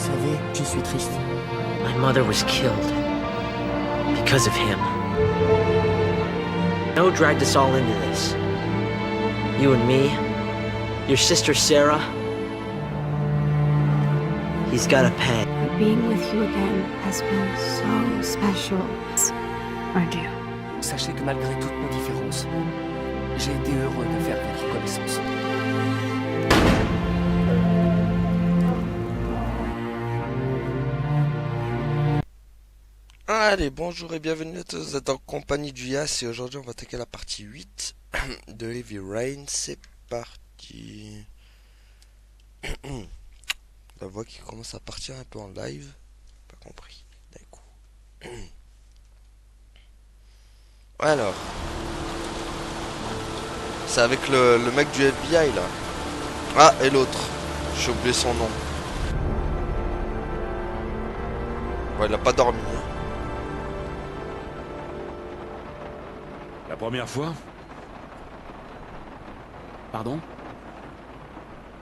savez, je suis triste. My mother was killed because of him. No dragged us all into this. You and me, your sister Sarah. He's gotta pay. Being with you again has been so special. Adieu. Sachez que malgré toutes nos différences, j'ai été heureux de faire votre connaissance. Allez, bonjour et bienvenue à tous, vous êtes en compagnie du Yas et aujourd'hui on va attaquer la partie 8 de Heavy Rain, c'est parti. La voix qui commence à partir un peu en live, pas compris, d'un coup. Alors, c'est avec le mec du FBI là. Ah, et l'autre, j'ai oublié son nom. Ouais, il a pas dormi. La première fois Pardon?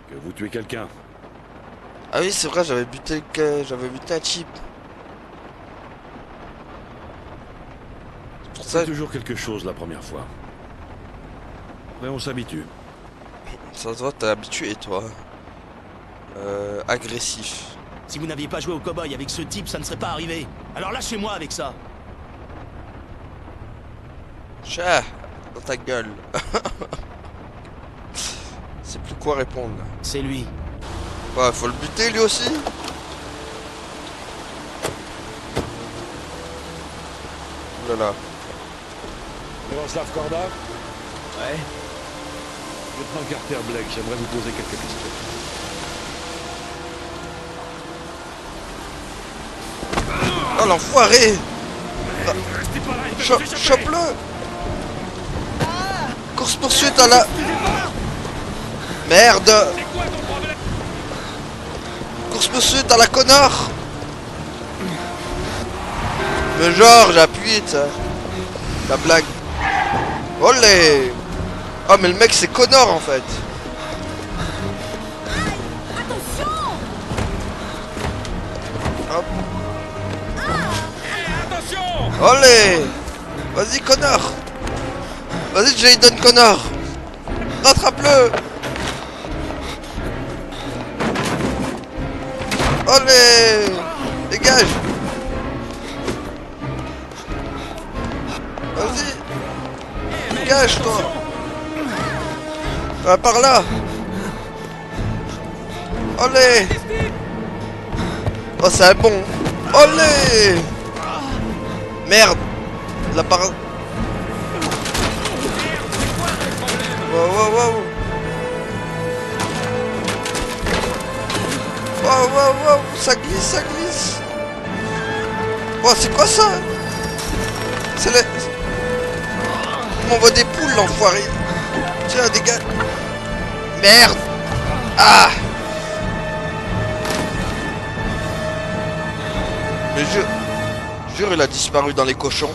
que vous tuez quelqu'un. Ah oui, c'est vrai, j'avais buté un type. C'est pour ça C'est toujours quelque chose la première fois. Après on s'habitue. ça se voit, t'es habitué toi. Agressif. Si vous n'aviez pas joué au cow-boy avec ce type, ça ne serait pas arrivé. Alors lâchez-moi avec ça. Chat, dans ta gueule. C'est plus quoi répondre là. C'est lui. Ouais, faut le buter lui aussi. Oulala. Miroslav Korda, Ouais. lieutenant Carter Blake, j'aimerais vous poser quelques questions. Oh l'enfoiré. Chope-le. Course poursuite à la... Merde. Course poursuite à la connard. Mais genre j'ai appuyé ça. La blague. Olé. Oh mais le mec c'est Connor en fait. Hop. Olé. Vas-y Connor. Vas-y Jayden Connor. Rattrape-le. Olé. Dégage. Vas-y. Dégage toi. Va par là. Olé. Oh c'est un bon. Olé. Merde. La par... Wow, wow, wow. Wow, wow, wow. Ça glisse, ça glisse. Oh, c'est quoi ça? C'est le... Il m'envoie des poules, l'enfoiré. Tiens, dégage. Merde. Ah. Mais jure, il a disparu dans les cochons.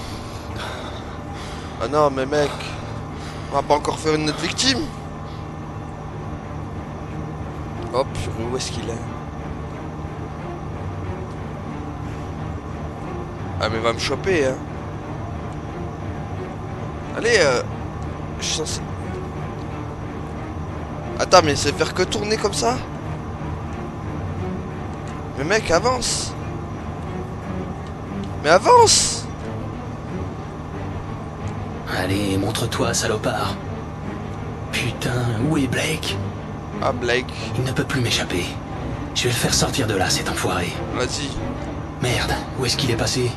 Ah non, mais mec. On va pas encore faire une autre victime. Hop, où est-ce qu'il est? Ah mais il va me choper hein. Allez je suis censé... Attends mais c'est faire que tourner comme ça? Mais mec avance. Mais avance. Allez, montre-toi, salopard. Putain, où est Blake? Ah Blake. Il ne peut plus m'échapper. Je vais le faire sortir de là, cet enfoiré. Vas-y. Merde, où est-ce qu'il est passé?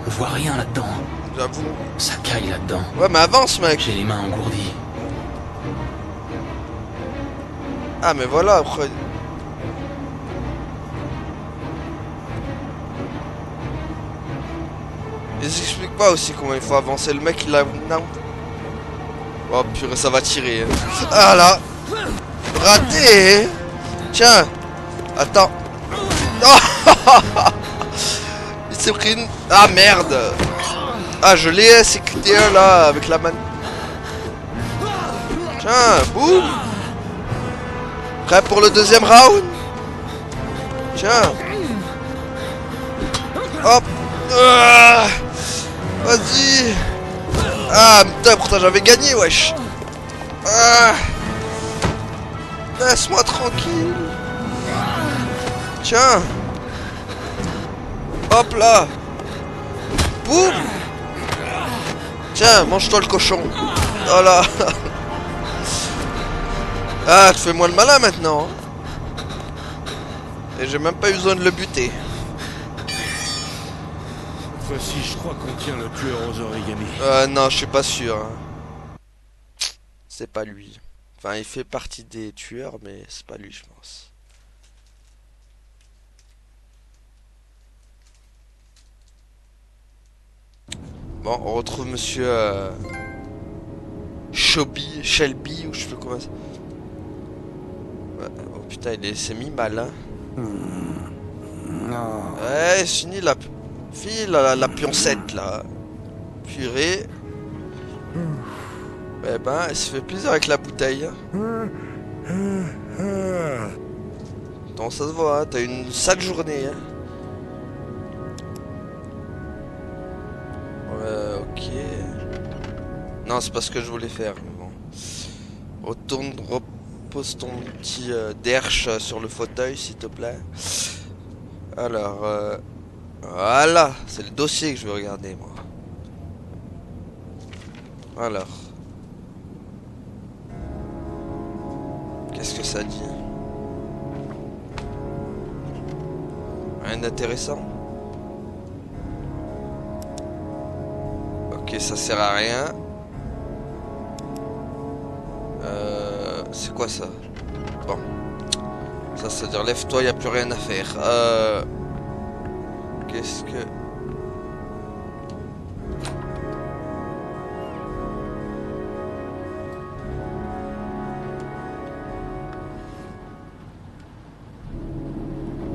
On voit rien là-dedans. J'avoue. Ça caille là-dedans. Ouais mais avance mec. J'ai les mains engourdies. Ah mais voilà après. Ils expliquent pas aussi comment il faut avancer. Le mec il a... Non. Oh purée ça va tirer. Ah là. Raté. Tiens. Attends. Oh. Il s'est pris une... Ah merde. Ah je l'ai c'est QT1 là avec la man. Tiens, boum. Prêt pour le deuxième round? Tiens. Hop. Ah, vas-y. Ah putain, pourtant j'avais gagné, wesh. Ah. Laisse-moi tranquille. Tiens. Hop là. Boum. Tiens, mange-toi le cochon. Voilà. Ah, tu fais moi le malin maintenant. Hein. Et j'ai même pas eu besoin de le buter. Voici, je crois qu'on tient le tueur aux origamis. Non, je suis pas sûr. Hein. C'est pas lui. Enfin, il fait partie des tueurs, mais c'est pas lui, je pense. Bon, on retrouve monsieur Shelby, ou je sais plus comment ça. Ouais, oh putain, il s'est mis mal, hein. Ouais, c'est fini la... File la pioncette, là. Purée. Eh ben, elle se fait plaisir avec la bouteille. Attends, ça se voit, hein. T'as une sale journée, hein. Ouais, ok. Non, c'est pas ce que je voulais faire, mais bon. Retourne, repose ton petit derche sur le fauteuil, s'il te plaît. Alors, voilà, c'est le dossier que je veux regarder, moi. Alors. Qu'est-ce que ça dit? Rien d'intéressant. Ok, ça sert à rien. C'est quoi ça? Bon. Ça veut dire lève-toi, y a plus rien à faire. Qu'est-ce que...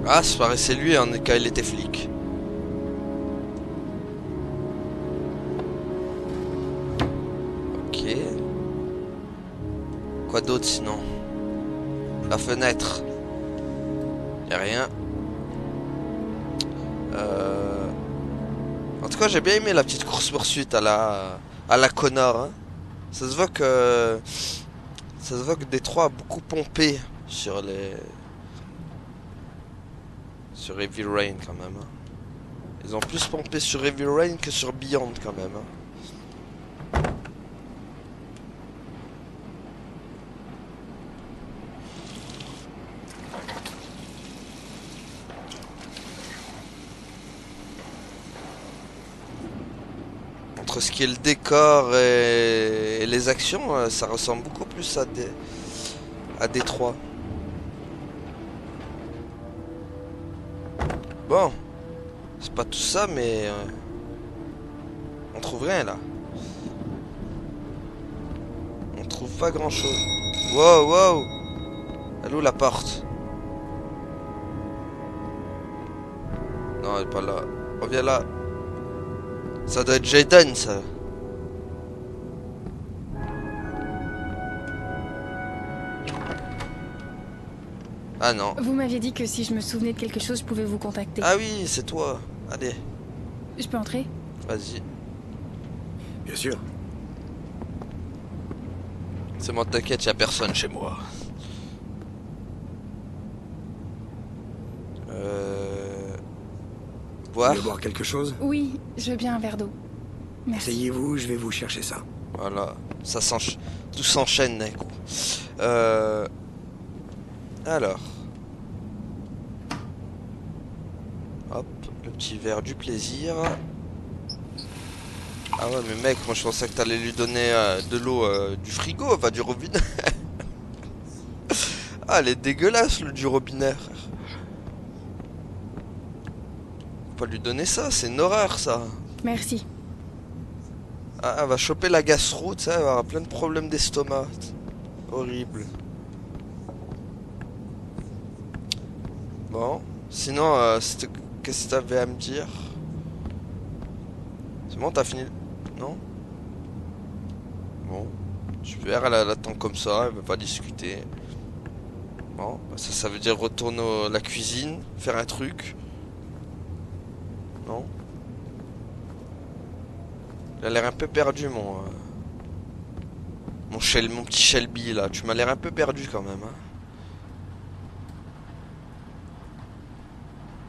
Ah, ça paraissait lui hein, quand il était flic. Ok. Quoi d'autre sinon? La fenêtre. Y'a rien. En tout cas, j'ai bien aimé la petite course-poursuite à la Connor. Hein. Ça se voit que Détroit a beaucoup pompé sur les... Sur Heavy Rain quand même. Hein. Ils ont plus pompé sur Heavy Rain que sur Beyond quand même. Hein. Entre ce qui est le décor et les actions, ça ressemble beaucoup plus à Détroit. Bon, c'est pas tout ça, mais on trouve rien là. On trouve pas grand chose. Wow, wow. Elle est où la porte? Non, elle est pas là. Reviens là. Ça doit être Jaden, ça. Ah non. Vous m'aviez dit que si je me souvenais de quelque chose, je pouvais vous contacter. Ah oui, c'est toi. Allez, Je peux entrer? vas-y. Bien sûr. C'est bon, t'inquiète, y'a personne chez moi. Vous Boire. voulez boire quelque chose? Oui, je veux bien un verre d'eau. Merci. Asseyez-vous, je vais vous chercher ça. Voilà, ça tout s'enchaîne d'un coup. Alors. Hop, le petit verre du plaisir. Ah ouais, mais mec, moi je pensais que t'allais lui donner de l'eau du frigo, enfin du robinet. Ah, elle est dégueulasse, le du robinet. Faut pas lui donner ça, c'est une horreur ça. Merci. Ah, elle va choper la gastro, tu sais, elle va avoir plein de problèmes d'estomac. Horrible. Bon, sinon, qu'est-ce que t'avais à me dire? C'est bon, t'as fini? Non? Bon, super, elle attend comme ça, elle veut pas discuter. Non, bah ça veut dire retourner à la cuisine, faire un truc. Non. Il a l'air un peu perdu, mon petit Shelby, là. Tu m'as l'air un peu perdu, quand même, hein.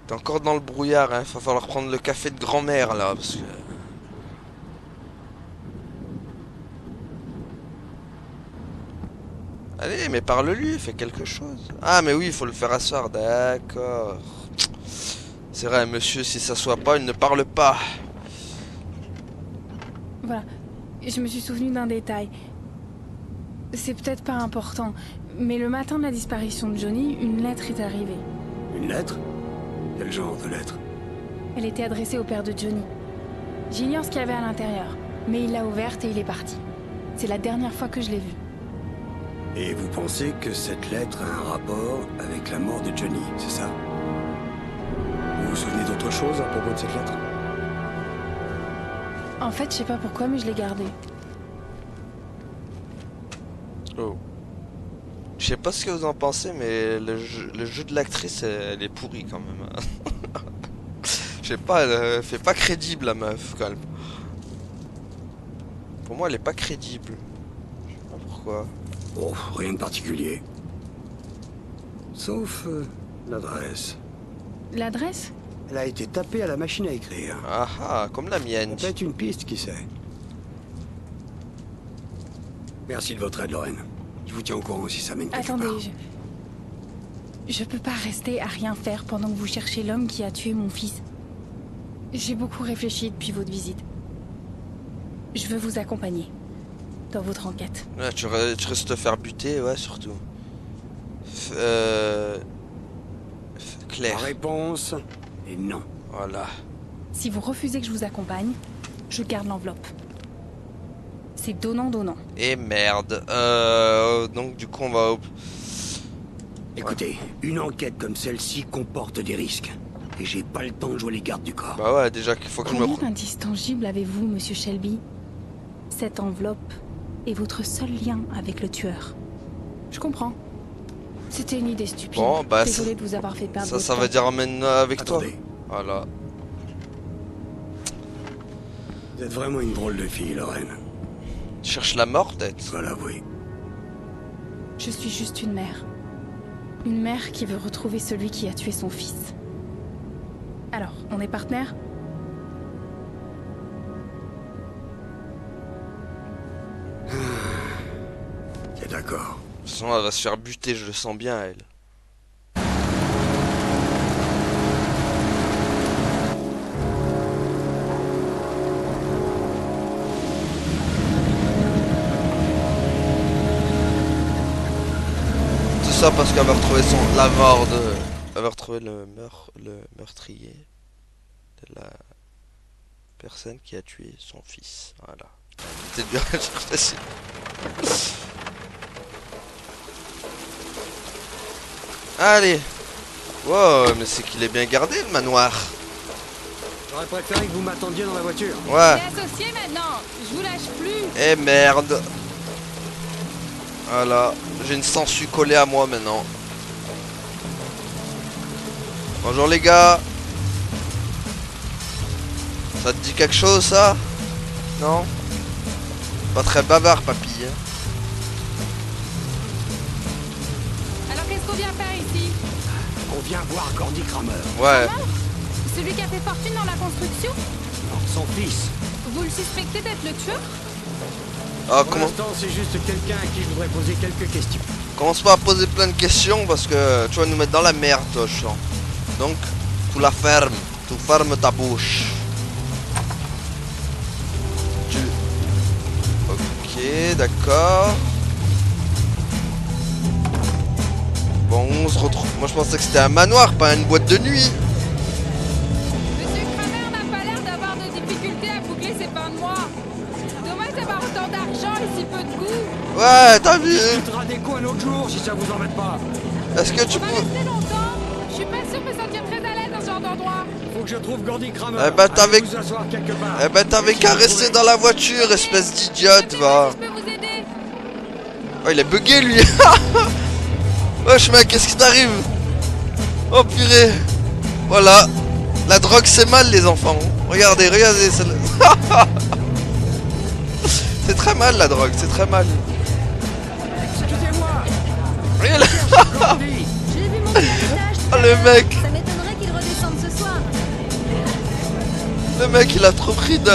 T'es encore dans le brouillard, hein. Va falloir prendre le café de grand-mère, là, parce que... Allez, mais parle-lui, fais quelque chose. Ah, mais oui, il faut le faire asseoir, d'accord. C'est vrai, monsieur, si ça s'assoit pas, il ne parle pas. Voilà, je me suis souvenu d'un détail. C'est peut-être pas important, mais le matin de la disparition de Johnny, une lettre est arrivée. Une lettre? Quel genre de lettre? Elle était adressée au père de Johnny. J'ignore ce qu'il y avait à l'intérieur, mais il l'a ouverte et il est parti. C'est la dernière fois que je l'ai vu. Et vous pensez que cette lettre a un rapport avec la mort de Johnny, c'est ça? Vous vous souvenez d'autre chose à propos de cette lettre? En fait, je sais pas pourquoi, mais je l'ai gardée. Oh. Je sais pas ce que vous en pensez, mais le jeu de l'actrice, elle est pourrie quand même. Je sais pas, elle fait pas crédible la meuf, quand même. Pour moi, elle est pas crédible. Je sais pas pourquoi. Oh, rien de particulier. Sauf l'adresse. L'adresse? Elle a été tapée à la machine à écrire. Ah ah, comme la mienne. Peut-être une piste, qui sait. Merci de votre aide, Lorraine. Je vous tiens au courant si ça mène quelque part. Attendez, je peux pas rester à rien faire pendant que vous cherchez l'homme qui a tué mon fils. J'ai beaucoup réfléchi depuis votre visite. Je veux vous accompagner dans votre enquête. Ouais, tu restes te faire buter, ouais, surtout. Claire. La réponse est non. Voilà. Si vous refusez que je vous accompagne, je garde l'enveloppe. C'est donnant-donnant. Et merde. Donc du coup on va... Écoutez, une enquête comme celle-ci comporte des risques. Et j'ai pas le temps de jouer les gardes du corps. Bah ouais, déjà qu'il faut que je me... Combien d'indices tangibles avez-vous, monsieur Shelby? Cette enveloppe est votre seul lien avec le tueur. Je comprends. C'était une idée stupide. Bon, bah Désolée de vous avoir fait perdre votre ça temps. veut dire emmène avec Attendez. toi. Voilà. Vous êtes vraiment une drôle de fille, Lorraine. Tu cherches la mort, peut-être? Voilà, oui. Je suis juste une mère. Une mère qui veut retrouver celui qui a tué son fils. Alors, on est partenaires? C'est d'accord. De toute façon, elle va se faire buter, je le sens bien, elle. Tout ça parce qu'elle va retrouver la mort de... Elle va retrouver le meurtrier de la personne qui a tué son fils. Voilà. C'était bien, facile. Allez. Wow, mais c'est qu'il est bien gardé le manoir. J'aurais préféré que vous m'attendiez dans la voiture. Ouais. associé maintenant. Je vous lâche plus. Eh merde. Voilà. J'ai une sangsue collée à moi maintenant. Bonjour les gars. Ça te dit quelque chose ça? Non? Pas très bavard papy. Alors qu'est-ce qu'on vient faire ici? On vient voir Gordy Kramer. Ouais. Celui qui a fait fortune dans la construction? Non, son fils. Vous le suspectez d'être le tueur? Ah, Pour l'instant, c'est juste quelqu'un à qui je voudrais poser quelques questions. commence pas à poser plein de questions parce que tu vas nous mettre dans la merde toi je sens. Donc tu la fermes. Tu fermes ta bouche. Ok, d'accord. Bon, on se retrouve. Moi je pensais que c'était un manoir, pas une boîte de nuit. Monsieur Kramer n'a pas l'air d'avoir de difficultés à boucler ses fins de mois. Dommage d'avoir autant d'argent et si peu de goût. Ouais, t'as vu? On discutera des coups un autre jour si ça vous embête pas. Est-ce que tu On va peux... rester longtemps. Je suis pas sûre de me sentir très à l'aise dans ce genre d'endroit. Faut que je trouve Gordy Kramer. Eh ben, t'avais- Allez vous asseoir quelque part. Eh ben t'avais qu'à rester dans la voiture, espèce d'idiote, va. Je peux vous aider. Oh, il est bugué lui. Wesh mec, qu'est-ce qui t'arrive? Oh purée. Voilà. La drogue c'est mal les enfants. Regardez, regardez celle-là. C'est très mal la drogue, c'est très mal. Excusez-moi. Regarde. J'ai vu mon visage. Oh le mec. Ça m'étonnerait qu'il redescende ce soir. Le mec il a trop pris de...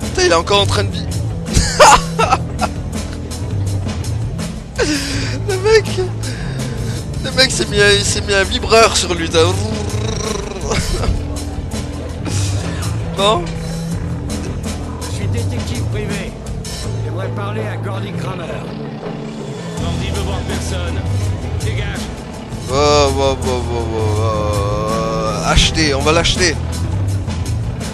Putain il est encore en train de vivre. Le mec s'est mis un vibreur sur lui. Non? Je suis détective privé. J'aimerais parler à Gordy Kramer. Gordy veut voir personne. Dégage. Acheter, on va l'acheter.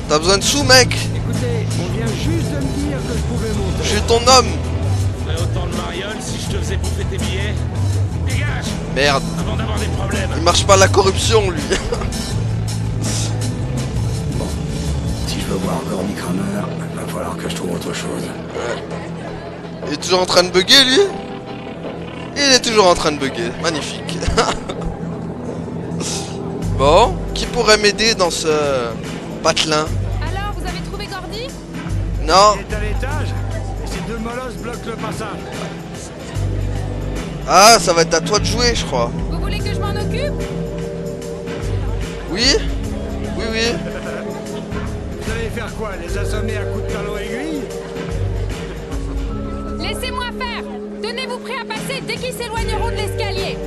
T'as besoin de sous mec? Écoutez, on vient juste de me dire que je pouvais monter. Je suis ton homme. Je ferais autant de mariole si je te faisais bouffer tes billets. Dégage. Merde, Avant d'avoir des problèmes. il marche pas la corruption lui. Si je veux voir Gordy Kramer, va falloir que je trouve autre chose. Il est toujours en train de bugger lui? Il est toujours en train de bugger, magnifique. Bon, qui pourrait m'aider dans ce patelin? Alors, vous avez trouvé Gordy? Non. Il est à l'étage et ces deux molosses bloquent le passage. Ah, ça va être à toi de jouer je crois. Vous voulez que je m'en occupe? Oui? Oui, oui. Vous allez faire quoi? Les assommer à coups de talon aiguille? Laissez-moi faire! Tenez-vous prêt à passer dès qu'ils s'éloigneront de l'escalier!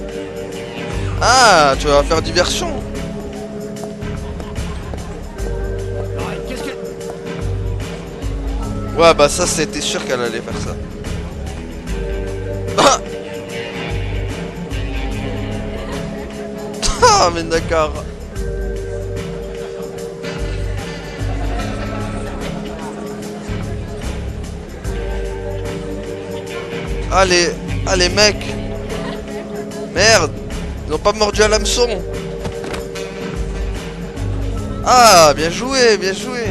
Ah, tu vas faire diversion. Qu'est-ce que... Ouais, bah ça c'était sûr qu'elle allait faire ça. Ah, ah mais d'accord. Allez, allez mec. Merde. Ils n'ont pas mordu à l'hameçon. Ah, bien joué, bien joué.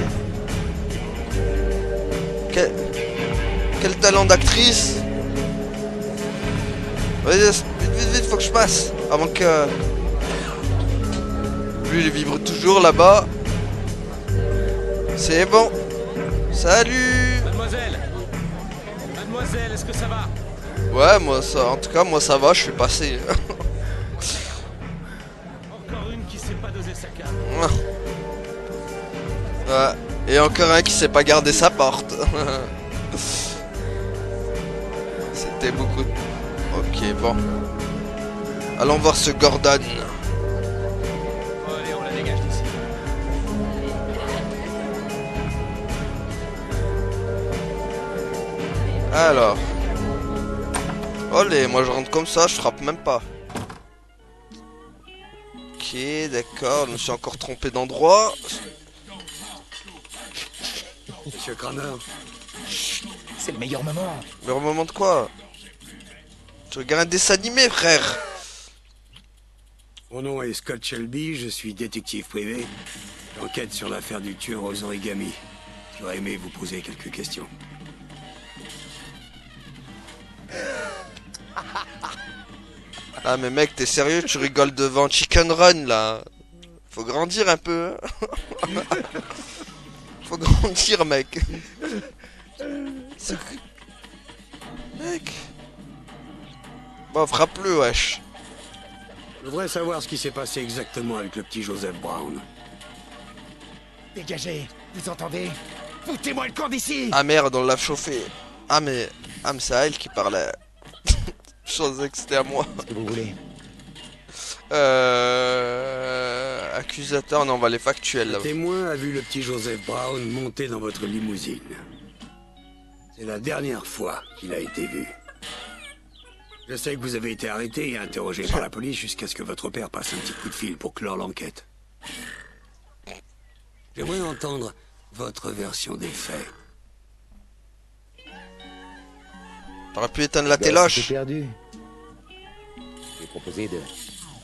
Quel talent d'actrice. Vas-y, vite, vite, vite, faut que je passe. Avant que... Lui, il vibre toujours là-bas. C'est bon. Salut. Mademoiselle. Mademoiselle, est-ce que ça va? Ouais, moi ça, en tout cas, moi ça va, je suis passé. Encore une qui sait pas doser sa carte. Ouais. Et encore un qui sait pas garder sa porte. C'était beaucoup. Ok, bon. Allons voir ce Gordon. Oh, allez, on la dégage d'ici. Alors. Allez, moi je rentre comme ça, je frappe même pas. Ok, d'accord, je me suis encore trompé d'endroit. Monsieur Kramer, C'est le meilleur moment. Mais au moment de quoi? Tu regardes un dessin animé, frère. mon nom est Scott Shelby, je suis détective privé. J'enquête sur l'affaire du tueur aux origamis. J'aurais aimé vous poser quelques questions. Ah mais mec, t'es sérieux? Tu rigoles devant Chicken Run là? Faut grandir un peu. Faut grandir mec. Mec. Bon, frappe-le wesh. Je voudrais savoir ce qui s'est passé exactement avec le petit Joseph Brown. Dégagez, vous entendez? Foutez-moi le camp d'ici! Ah merde, on l'a chauffé. Ah mais c'est à elle qui parlait. Je pensais que c'était à moi. Qu'est-ce que vous voulez? Accusateur, non, on va les factuels là. Le témoin a vu le petit Joseph Brown monter dans votre limousine. C'est la dernière fois qu'il a été vu. Je sais que vous avez été arrêté et interrogé par la police jusqu'à ce que votre père passe un petit coup de fil pour clore l'enquête. J'aimerais entendre votre version des faits. T'aurais pu éteindre la C'était téloche. perdu. J'ai proposé de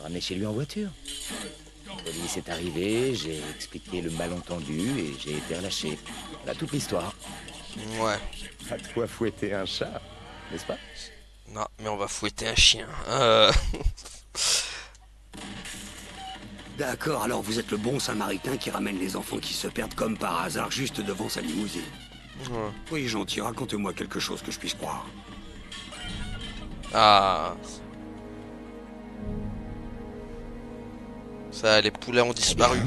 ramener chez lui en voiture. La police est arrivée, j'ai expliqué le malentendu et j'ai été relâché. Voilà toute l'histoire. Ouais. À toi fouetter un chat, n'est-ce pas? Non, mais on va fouetter un chien. D'accord, alors vous êtes le bon samaritain qui ramène les enfants qui se perdent comme par hasard juste devant sa limousine. Ouais. Oui, gentil, racontez-moi quelque chose que je puisse croire. Ah. Ça, les poulets ont disparu.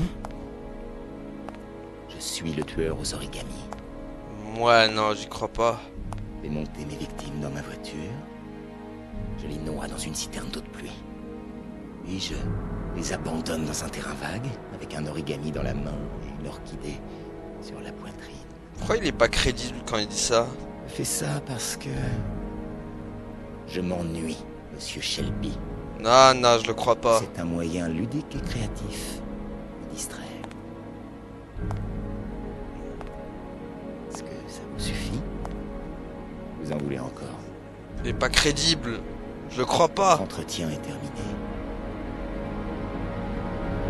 Je suis le tueur aux origamis. Ouais, non, j'y crois pas. Je vais monter mes victimes dans ma voiture. Je les noie dans une citerne d'eau de pluie. Puis je les abandonne dans un terrain vague, avec un origami dans la main et une orchidée sur la poitrine. Pourquoi il est pas crédible quand il dit ça? Je fais ça parce que... je m'ennuie, monsieur Shelby. Non, non, je le crois pas. C'est un moyen ludique et créatif de distraire. Est-ce que ça vous suffit? Vous en voulez encore? Il est pas crédible. Je le crois pas. L'entretien est terminé.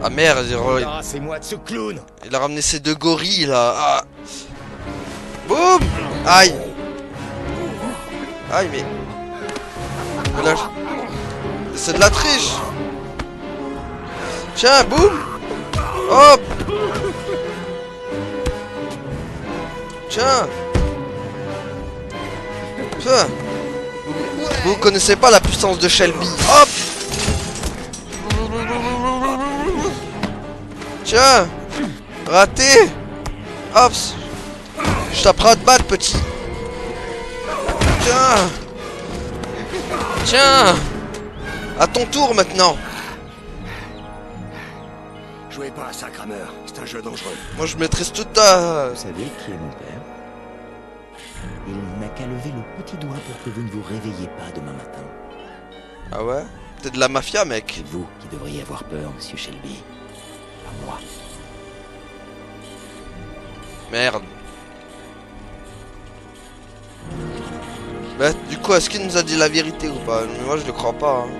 Ah merde, C'est moi de ce clown. il a ramené ses deux gorilles là. Ah. Boum. Aïe. Aïe, mais... Là, c'est de la triche. Tiens, boum. Hop. Tiens. Ça. Vous connaissez pas la puissance de Shelby. Hop. Tiens. Raté. Hop. Je taperai à te battre, petit. Tiens. Tiens. À ton tour maintenant. Jouez pas à ça, Kramer. C'est un jeu dangereux. Moi je maîtrise toute ta... Vous savez qui est mon père? Il n'a qu'à lever le petit doigt pour que vous ne vous réveillez pas demain matin. Ah ouais? T'es de la mafia, mec. C'est vous qui devriez avoir peur, monsieur Shelby. Pas moi. Merde. Bah du coup, est-ce qu'il nous a dit la vérité ou pas? Moi je le crois pas. Hein.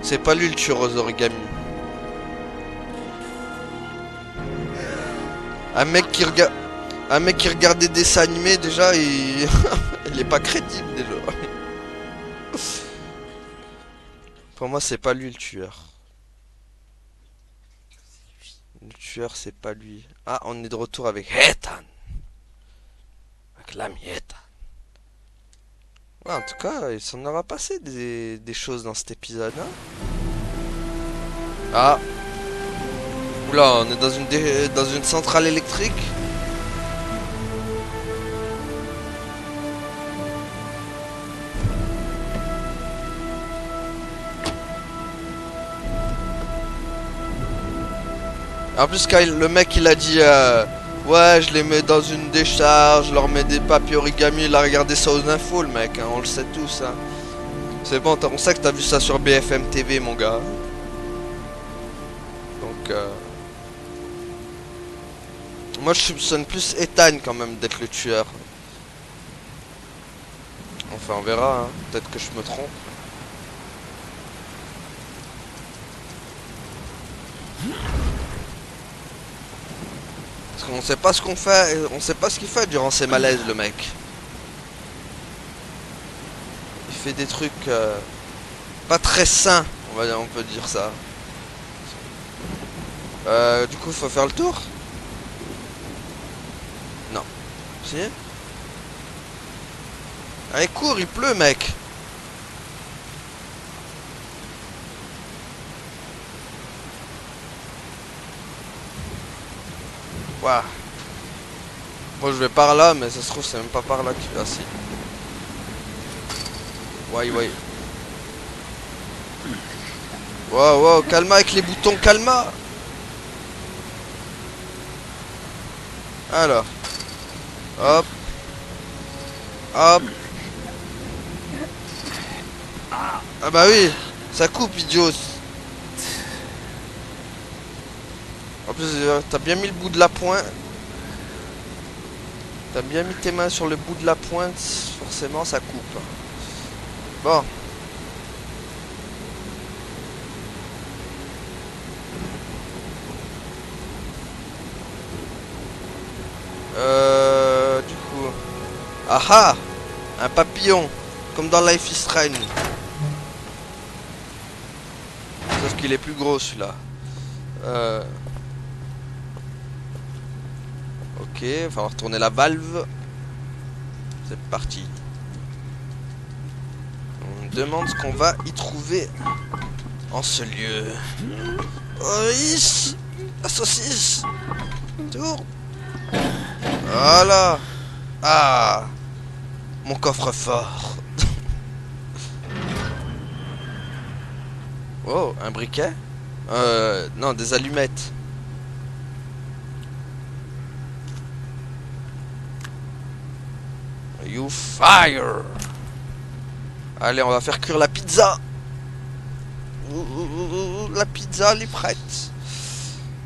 C'est pas lui le tueur aux origamis. Un mec qui regarde des dessins animés déjà, il... il est pas crédible déjà. Pour moi c'est pas lui le tueur. Le tueur c'est pas lui. Ah, on est de retour avec Ethan. Avec l'ami Ethan. Ouais, en tout cas, il s'en aura passé des choses dans cet épisode. Hein. Ah. Oula, on est dans une centrale électrique. En plus, quand le mec il a dit ouais, je les mets dans une décharge, je leur mets des papiers origami, il a regardé ça aux infos, le mec, hein, on le sait tous. Hein. C'est bon, on sait que t'as vu ça sur BFM TV, mon gars. Donc, moi je soupçonne plus Ethan quand même d'être le tueur. Enfin, on verra, hein. Peut-être que je me trompe. Parce qu'on sait pas ce qu'on fait, on sait pas ce qu'il fait durant ses malaises, le mec. Il fait des trucs pas très sains, on peut dire ça. Du coup, faut faire le tour? Non. Si? Allez, cours, il pleut, mec. Waouh. Moi je vais par là, mais ça se trouve c'est même pas par là qu'il va. Ah, si. Ouais. Wow, calma avec les boutons, calma. Alors. Hop. Hop. Ah bah oui, ça coupe, idiot. En plus, t'as bien mis le bout de la pointe. T'as bien mis tes mains sur le bout de la pointe, forcément ça coupe. Bon. Du coup... Aha! Un papillon. Comme dans Life is Strange. Sauf qu'il est plus gros celui-là. Ok, il va falloir retourner la valve. C'est parti. On me demande ce qu'on va y trouver en ce lieu. Oh, ici, la saucisse. Tourne. Voilà. Ah, mon coffre-fort. Oh, un briquet. Non, des allumettes. You fire. Allez, on va faire cuire la pizza. La pizza, elle est prête.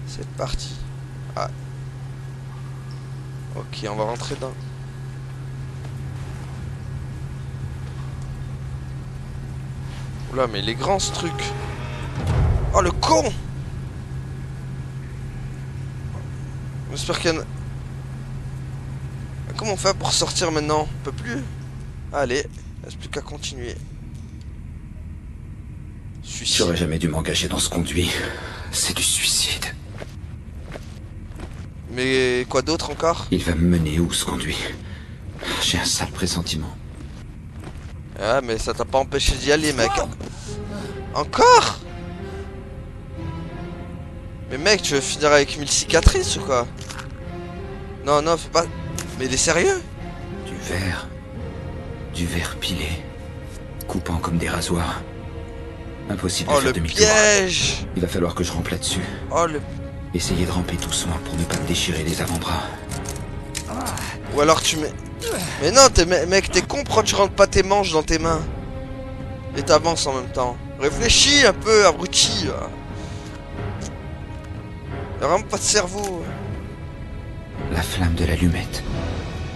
C'est parti. Ah. Ok, on va rentrer dans... Oula, mais il est grand ce truc. Oh, le con. J'espère qu'il y en a... Comment on fait pour sortir maintenant? On peut plus. Allez, il reste plus qu'à continuer. Suicide. J'aurais jamais dû m'engager dans ce conduit. C'est du suicide. Mais quoi d'autre encore? Il va me mener où ce conduit? J'ai un sale pressentiment. Ah, mais ça t'a pas empêché d'y aller, mec. Encore? Mais mec, tu veux finir avec 1000 cicatrices ou quoi? Non, non, fais pas... Mais il est sérieux? Du verre pilé. Coupant comme des rasoirs. Impossible de Oh, faire le demi-tour. piège! Il va falloir que je rampe là-dessus. Oh, le... Essayez de ramper doucement pour ne pas me déchirer les avant-bras. Ou alors tu mets... Mais non, mec, t'es con, pourquoi tu rentres pas tes manches dans tes mains? Et t'avances en même temps. Réfléchis un peu, abruti. Y'a vraiment pas de cerveau. La flamme de l'allumette.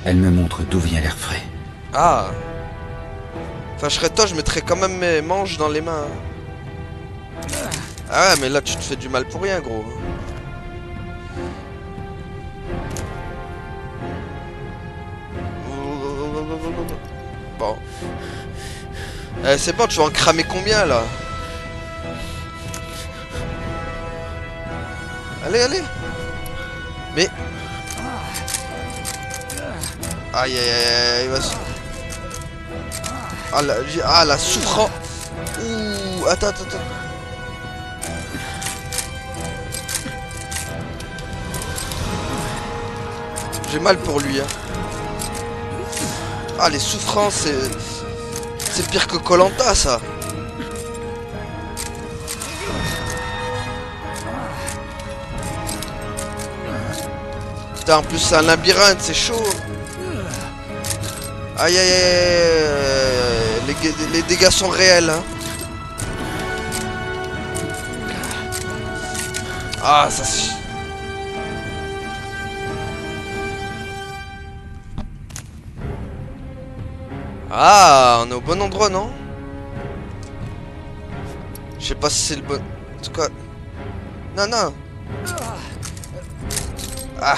Elle me montre d'où vient l'air frais. Ah. Enfin, je serais toi, je mettrais quand même mes manches dans les mains. Ah ouais, mais là, tu te fais du mal pour rien, gros. Bon. C'est bon, tu vas en cramer combien, là? Allez, allez. Mais... Aïe, aïe, aïe, il va se... Ah, la souffrance. Ouh, attends. J'ai mal pour lui, hein. Ah, les souffrances, c'est pire que Koh-Lanta, ça. Putain, en plus, c'est un labyrinthe, c'est chaud. Aïe, aïe, aïe. Les dégâts sont réels, hein. Ah, ça... Ah, on est au bon endroit, non? Je sais pas si c'est le bon... En tout cas... Non. Ah.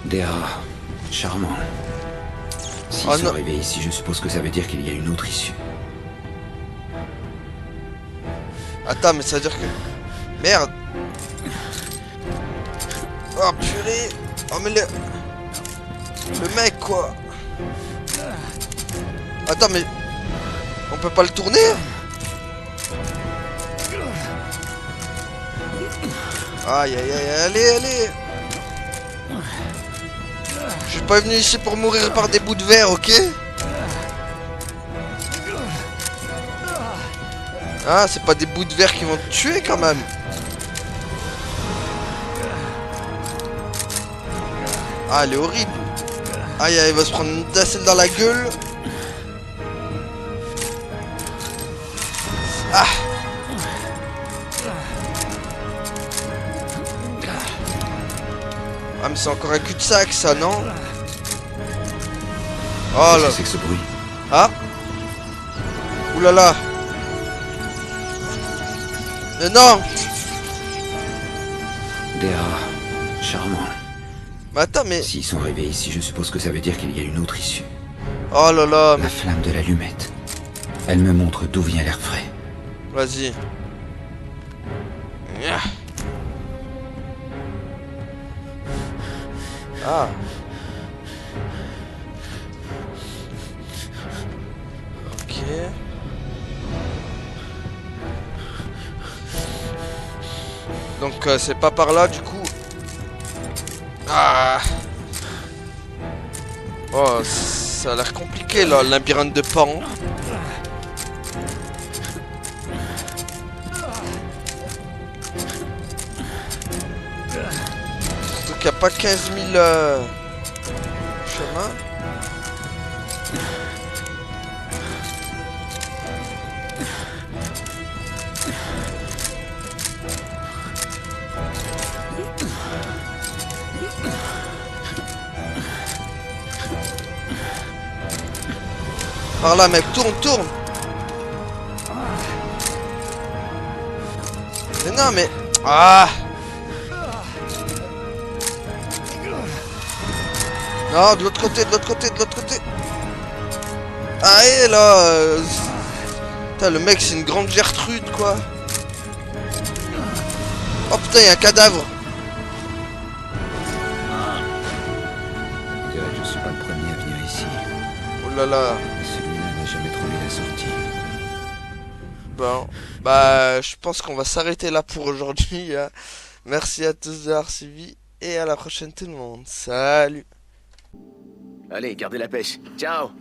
Des rats. Charmant. S'ils sont arrivés ici, je suppose que ça veut dire qu'il y a une autre issue. Attends, mais ça veut dire que... Merde. Oh, purée. Oh, mais le mec, quoi. Attends, mais... On peut pas le tourner? Aïe, aïe, aïe, allez. Je suis pas venu ici pour mourir par des bouts de verre, ok? Ah, c'est pas des bouts de verre qui vont te tuer quand même. Ah, elle est horrible. Aïe, il va se prendre une tasselle dans la gueule. Ah. Ah, mais c'est encore un cul-de-sac, ça, non? Oh là. C'est que ce bruit. Ah. Oulala. Non. Dea, charmant. Mais attends, mais... S'ils sont arrivés ici, je suppose que ça veut dire qu'il y a une autre issue. Oh là là, mais... La flamme de l'allumette. Elle me montre d'où vient l'air frais. Vas-y. Ah. Ok. Donc c'est pas par là du coup. Ah. Oh, ça a l'air compliqué là, le labyrinthe de Pan. Surtout qu'il n'y a pas 15 000 chemins. Par là mec, tourne, tourne. Mais non mais... Ah. Non, de l'autre côté, de l'autre côté, de l'autre côté. Ah et là putain, le mec c'est une grande Gertrude quoi. Oh putain, il y a un cadavre. Je dirais que je suis pas le premier à venir ici. Oh là là. Et celui-là n'a jamais trouvé la sortie. Bon, bah je pense qu'on va s'arrêter là pour aujourd'hui. Hein. Merci à tous d'avoir suivi et à la prochaine tout le monde. Salut. Allez, gardez la pêche. Ciao.